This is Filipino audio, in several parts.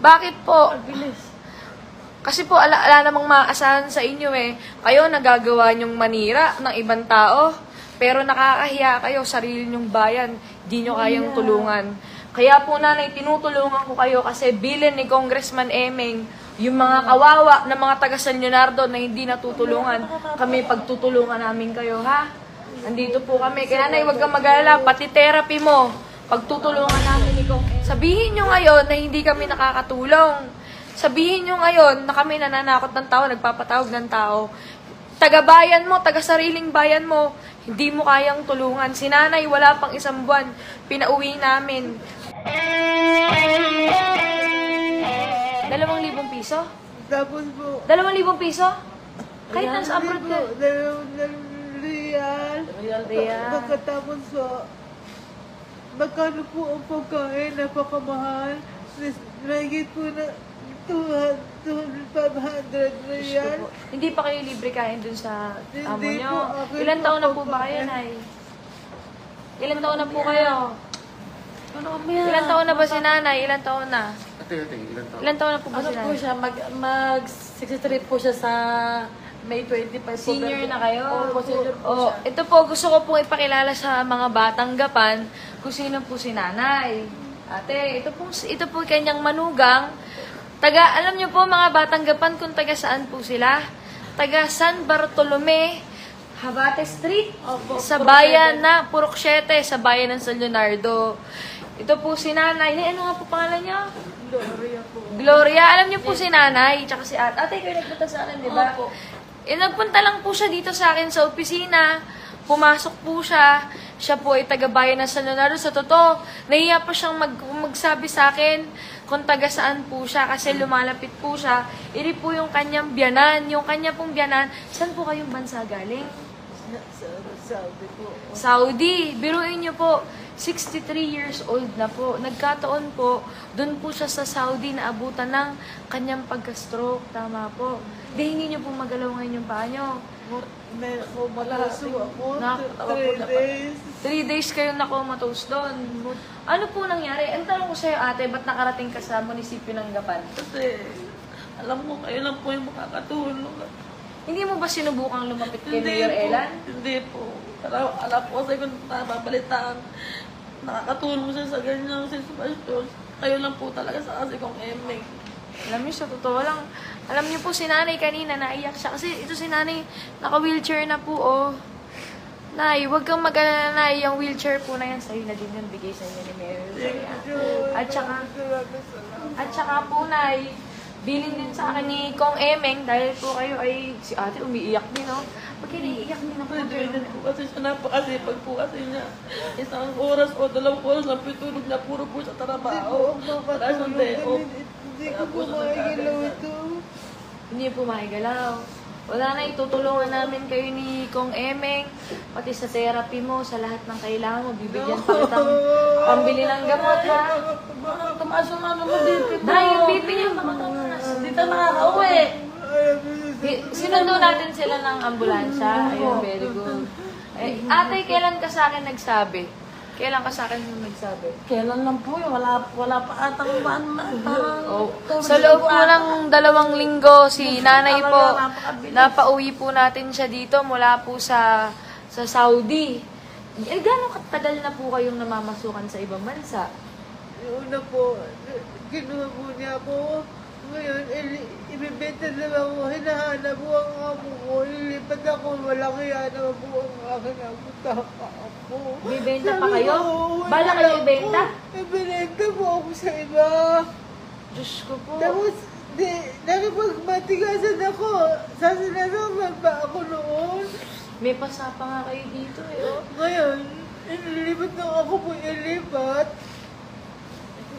Bakit po? Bilis. Kasi po, ala namang maasahan sa inyo eh. Kayo nagagawa nyong manira ng ibang tao, pero nakakahiya kayo, sarili nyong bayan, di nyo kayang tulungan. Kaya po nanay, tinutulungan ko kayo kasi bilin ni Congressman Emeng, yung mga kawawa na mga taga San Leonardo na hindi natutulungan, kami pagtutulungan namin kayo, ha? Nandito po kami. Kaya nanay, huwag kang mag-alala, pati therapy mo, pagtutulungan namin ni Kong. Sabihin nyo ngayon na hindi kami nakakatulong. Sabihin nyo ngayon na kami nananakot ng tao, nagpapatawag ng tao. Taga-bayan mo, taga-sariling bayan mo, hindi mo kayang tulungan. Si nanay, wala pang 1 buwan, pinauwi namin. 2,000 piso? Tapos po, 2,000 piso? Kahit nasa abroad ka. 2 real. Real. Pagkatapos po, magkano po ang pagkain? Napakamahal. Mahigit po na 200 real. Hindi pa kayo libre kain dun sa amo Hindi nyo. po, akin Ilan po taon na po pagkain. ba kayo, Nay? Ilan taon na po kayo? Ano kami? Ilan taon na ba si nanay? Ilan taon na? Ate, ilan taon? Ilan taon na po ba Ano si po nanay? siya? Mag-63 po siya sa May 25 po. Senior na kayo? Opo, senior po Oh, siya. ito po, gusto ko pong ipakilala sa mga batang gapan kung sino po si nanay. Ate, ito po kanyang manugang. Alam niyo po mga batang gapan kung taga saan po sila? Taga San Bartolome, Habate Street, Opo, sa Purok bayan na Purok 7, sa bayan ng San Leonardo. Ito po si nanay. Ano nga po pangalan niyo? Gloria po. Gloria. Alam niyo po si nanay, tsaka si ate. Ate, kayo nagpunta sa akin, di ba? Opo. Nagpunta lang po siya dito sa akin sa opisina. Pumasok po siya. Siya po ay taga-bayan ng San Leonardo. Sa totoo, nahiya po siyang magsabi sa akin kung taga saan po siya kasi lumalapit po siya. Iri po yung kanyang biyanan. Yung kanya pong biyanan, saan po kayong bansa galing? Sabi po. Saudi. Biruin niyo po, 63 years old na po. Nagkataon po, doon po siya sa Saudi na abutan ng kanyang pagka-stroke. Tama po. Di hindi niyo po magalaw ngayon yung paa niyo. Malaso ako. Nakakatawa po 3 na- days. 3 days kayo nakomatose doon. Ano po nangyari? Ang tanong ko sa'yo, ate, ba't nakarating ka sa munisipyo ng Gapan? Kasi, alam mo, kayo lang po yung makakatulong. Hindi mo ba sinubukang lumapit kay Hindi Mayor po. Elan? Hindi po. Pero alam po kasi kung nababalitaan, nakakatulong siya sa ganyang sitwasyon. Kayo lang po talaga sa kasi kong Emeng. Alam niyo, sa totoo lang, alam niyo po si nanay kanina, naiyak siya. Kasi ito si nanay, naka-wheelchair na po, oh. Nay, huwag kang mag-alala, Nay. Yung wheelchair po na yan, sa'yo na din yun, bigay sa inyo ni Mayor. At saka po, Nay, bilin din sa akin ni Kong Emeng, dahil po kayo ay, si ate umiiyak din, no? Pag naiiyak din ako. Pwede po kasi siya napakasipag po kasi niya. 1 oras o 2 oras lang pitulog na puro po sa trabaho. Wala siyang day off. Hindi ko po makikilaw ito. Hindi po makigalaw. Wala na, itutulungan namin kayo ni Kong Emeng, pati sa therapy mo, sa lahat ng kailangan mo, bibigyan pa kitang pambili ng gamot, ha? Tumaas yung ano mo dito. Dahil yung pipi niya, baka tumaas. Dito nakaka-uwi. Sinundo natin sila ng ambulansya. Ayun, very good. Ate, kailan ka sa akin nagsabi? Kailan ka sa akin nagsabi? Kailan lang po yun? Wala pa atang Oh, sa loob po ng 2 linggo, si nanay po, napauwi po natin siya dito mula po sa Saudi. Gano'ng katagal na po kayong namamasukan sa ibang bansa? Yung una po, kinuha po niya po. Ngayon, ibibenta na lang ako. Hinahanap po ang amo ko. Ilipat ako. Walang kaya naman po ang akin amo. Taka ako. Bibenta pa kayo? Bala kayo ibenta? Ibinenta po ako sa iba. Diyos ko po. Tapos, nakipagmatigasan ako. Sa sinasaman pa ako noon. May pasapa nga kayo dito eh. Oh. Ngayon, inilipat na ako po ilipat.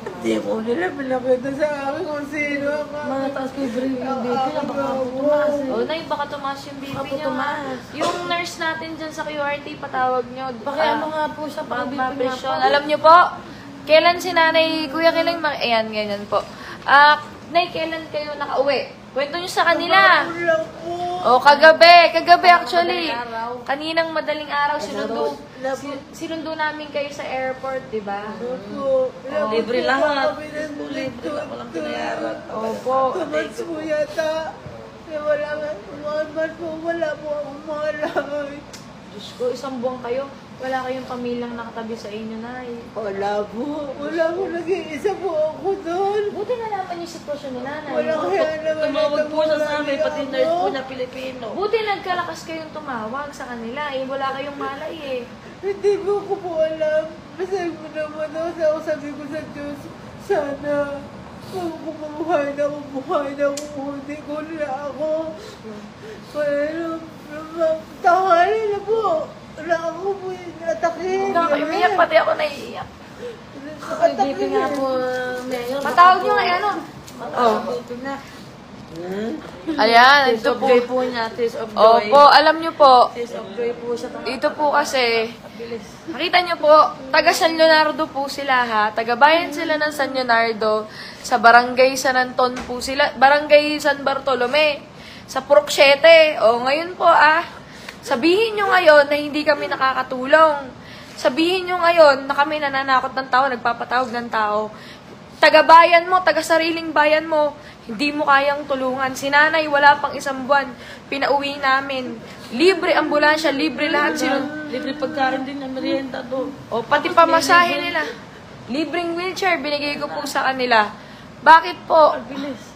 Hindi ko nila pinakita sa akin kung sino ang Mga taas ko yung BP Ang na aking baka amo. tumaas eh. Oh, Nay, baka tumaas yung BP Baka niyo. tumaas. Yung nurse natin dyan sa QRT, patawag niyo. Pakiano nga po siya, Baka pang BP nga po. presyon. Alam niyo po, kailan si nanay, kuya, kailan, ayan, ganyan po. Nay, kailan kayo nakauwi? Kwento niyo sa kanila. Ako lang po. Oh, kagabi actually. Kaninang madaling araw sinundo namin kayo sa airport, 'di ba? Opo. Libre lahat. Libre lang, walang binayaran. Opo. 2 months po yata. Wala nga, 1 month po, wala po akong malay. Diyos ko, isang buwan kayo. Wala kayong pamilyang nakatabi sa inyo, Nay. Wala po. Wala po, nag-iisa po ako doon. Buti nalaman niyo yung sitwasyon ni Nanay. Walang kaya naman. Tumawag po siya sa amin, pati nurse po niya Pilipino. Buti nagkalakas kayong tumawag sa kanila. Eh, wala kayong malay eh. Hindi ko po alam. Basta mo naman ako, sabi ko sa Diyos, sana kung buhay na ako, hindi ko na ako. Pero, tanghali na po. Wala ako po yung atakin. Umiyak, pati ako naiiyak. BP nga po, Mayor. Patawag niyo nga, ano? Oh. BP na. Ayan, Taste ito of po. joy po niya, taste of joy. Opo, alam niyo po, Taste of joy po siya. ito po kasi, Bilis. nakita niyo po, taga San Leonardo po sila ha. Taga-bayan sila ng San Leonardo. Sa barangay San Anton po sila. Barangay San Bartolome. Sa Purok 7. O, ngayon po sabihin nyo ngayon na hindi kami nakakatulong. Sabihin nyo ngayon na kami nananakot ng tao, nagpapatawag ng tao. Taga-bayan mo, taga-sariling bayan mo, hindi mo kayang tulungan. Si Nanay, wala pang 1 buwan. Pinauwi namin. Libre ambulansya, libre lahat. Libre pagkain din ng merienda doon. O, pati pamasahe nila. Libreng wheelchair, binigay ko po sa kanila. Bakit po? Bilis.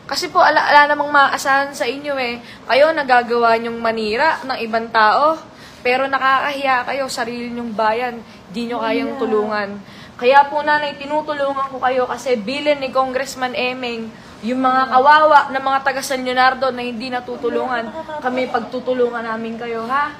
Kasi po, ala namang maasahan sa inyo eh. Kayo nagagawa nyong manira ng ibang tao, pero nakakahiya kayo, sarili nyong bayan, di nyo kayang tulungan. Kaya po Nanay, tinutulungan ko kayo kasi bilin ni Congressman Emeng, yung mga kawawa na mga taga San Leonardo na hindi natutulungan, kami pagtutulungan namin kayo, ha?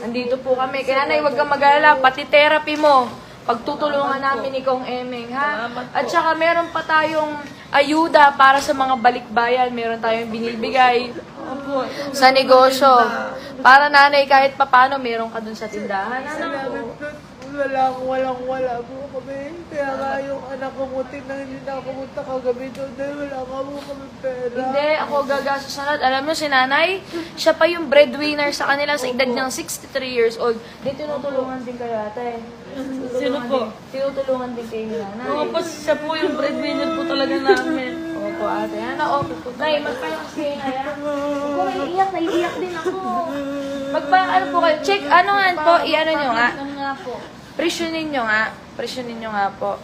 Andito po kami. Kaya Nanay, huwag kang mag-alala, pati therapy mo, pagtutulungan namin ni Kong Emeng, ha? At saka meron pa tayong ayuda para sa mga balikbayan. Meron tayong binibigay sa negosyo. Para Nanay, kahit papano, meron ka dun sa tindahan. Ano? Wala po kami. Kaya nga yung anak ko mutin na hindi na ako punta kagabi doon dahil wala ka po kami pera. Hindi, ako gagastos na lahat. Alam mo si Nanay, siya pa yung breadwinner sa kanila sa edad niyang 63 years old. Di tinutulungan din kayo ate. Sino po? Tinutulungan din kayo ni Nanay. Oo po, siya po yung breadwinner po talaga namin. Opo ate. Ano, opo. Nay, magpalakas kayo na yan. Ako, naiiyak din ako. Ano po kayo? Check, ano nga po, i-ano nyo nga. Presyonin nyo nga po.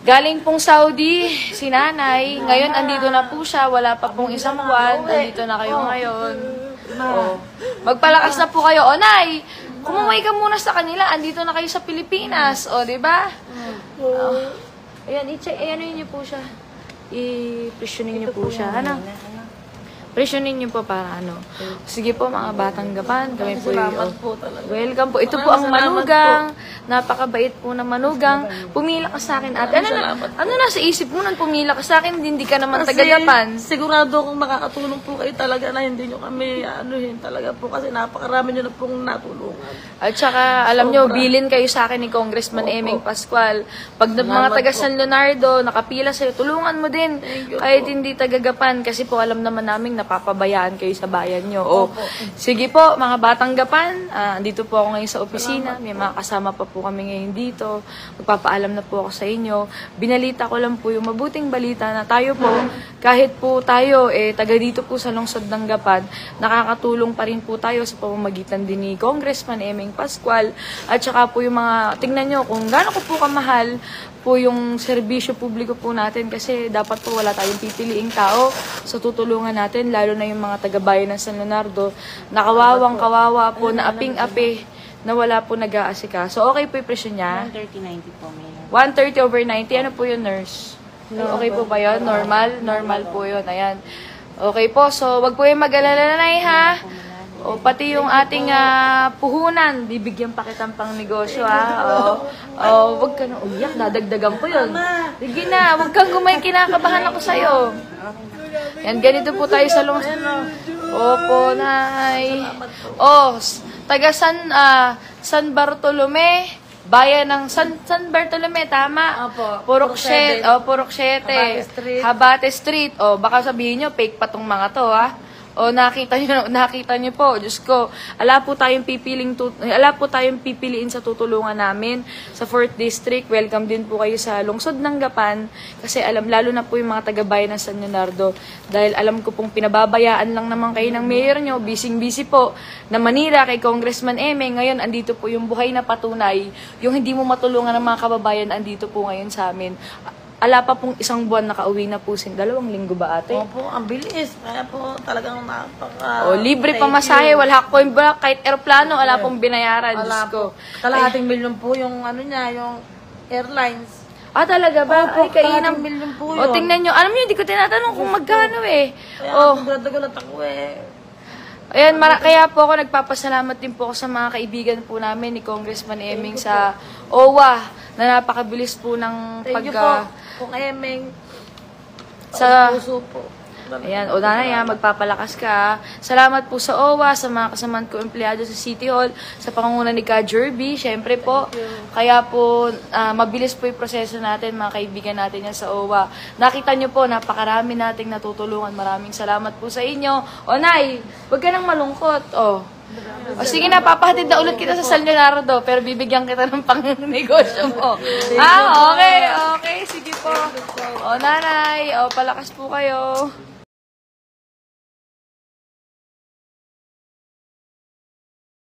Galing pong Saudi, si Nanay. Ngayon, andito na po siya. Wala pa pong 1 buwan. Andito na kayo ngayon. Oh. Magpalakas na po kayo. O, Nay, kumuhay ka muna sa kanila. Andito na kayo sa Pilipinas. O, di ba? Ayan, ayan niyo po siya. I-presyonin niyo po siya. Ano? Presyonin niyo po para ano. Sige po mga batang gapan, kami po Salamat po talaga. welcome po. Ito po ang manugang. Napakabait po na manugang. Pumila ka sa akin ate. Ano nasa isip mo nang pumila ka sa akin? Hindi ka naman taga-Japan. Sigurado akong makakatulong po kayo talaga na hindi nyo kami anuhin talaga po kasi napakarami nyo na pong natulungan. At saka, alam nyo, bilin kayo sa akin ni Congressman Emeng Pascual. Pag mga taga San Leonardo, nakapila sa'yo, tulungan mo din. Kahit hindi taga-Gapan. Kasi po, alam naman namin napapabayaan kayo sa bayan nyo. O, sige po, mga batang Gapan, andito po ako ngayon sa opisina. May mga kasama pa po kami ngayon dito. Magpapaalam na po ako sa inyo. Binalita ko lang po yung mabuting balita na tayo po, kahit po tayo, taga dito po sa lungsod ng Gapan, nakakatulong pa rin po tayo sa pamamagitan din ni Congressman Emeng Pascual. At saka po yung mga, tingnan nyo kung gaano ko po kamahal po yung serbisyo publiko po natin kasi dapat po wala tayong pipiliing tao sa tutulungan natin, lalo na yung mga taga-bayan ng San Leonardo, nakawawang-kawawa po, na aping-api, na wala po nag-aasika. So, okay po yung presyo niya? 130-90 po, Mayor. 130/90. Ano po yung nurse? Okay po ba yun? Normal? Normal po yun. Ayan. Okay po. So, wag po yung mag-alala na ha. O, pati yung ating puhunan, bibigyan pa kitang pang negosyo, ha? O, wag ka na umiyak, dadagdagan ko yun. Sige na, wag kang gumay, kinakabahan ako sa'yo. Yan, ganito po tayo sa lungsod. Opo, Nay. O, taga San Bartolome, bayan ng San Bartolome, tama? Opo. Purok 7. O, Purok 7. Habate Street. Habate Street. O, baka sabihin nyo, fake pa tong mga to, ha? O nakita niyo po, Diyos ko, ala po tayong pipiliin sa tutulungan namin sa 4th District. Welcome din po kayo sa lungsod ng Gapan kasi lalo na po yung mga taga-bayan ng San Leonardo. Dahil alam ko pong pinababayaan lang naman kayo ng mayor nyo, busy po na Manila kay Congressman Eme. Ngayon, andito po yung buhay na patunay, yung hindi mo matulungan ng mga kababayan, andito po ngayon sa amin. Ala pa pong 1 buwan nakauwi na po 2 linggo ba ate? Opo, ang bilis. Kaya po talagang napaka... O, libre pamasahe, wala coin ba, kahit aeroplano, ala pong binayaran, Diyos Wala ko. po. Kalahating milyon po yung ano niya, yung airlines. Ah, talaga ba? Opo, Ay, kainam. kalahating milyon po O, yun. tingnan nyo. Alam nyo, hindi ko tinatanong kung magkano eh. Kaya O, gulat ako eh. ayan, kaya po ako nagpapasalamat din po ako sa mga kaibigan po namin ni Congressman Eming sa OWA na napakabilis po ng Thank you po, kung Emeng. Sa- Puso po. Ayan, o nanay, magpapalakas ka. Salamat po sa OWA, sa mga kasamahan ko empleyado sa City Hall, sa pangunguna ni Ka Jerby, syempre po. Kaya po, mabilis po yung proseso natin, mga kaibigan natin yan sa OWA. Nakita nyo po, napakarami nating natutulungan. Maraming salamat po sa inyo. O nay, huwag ka nang malungkot. O sige na, papahatid na ulit kita sa San Leonardo, pero bibigyan kita ng pang-negosyo mo. Okay, sige po. O nanay, palakas po kayo.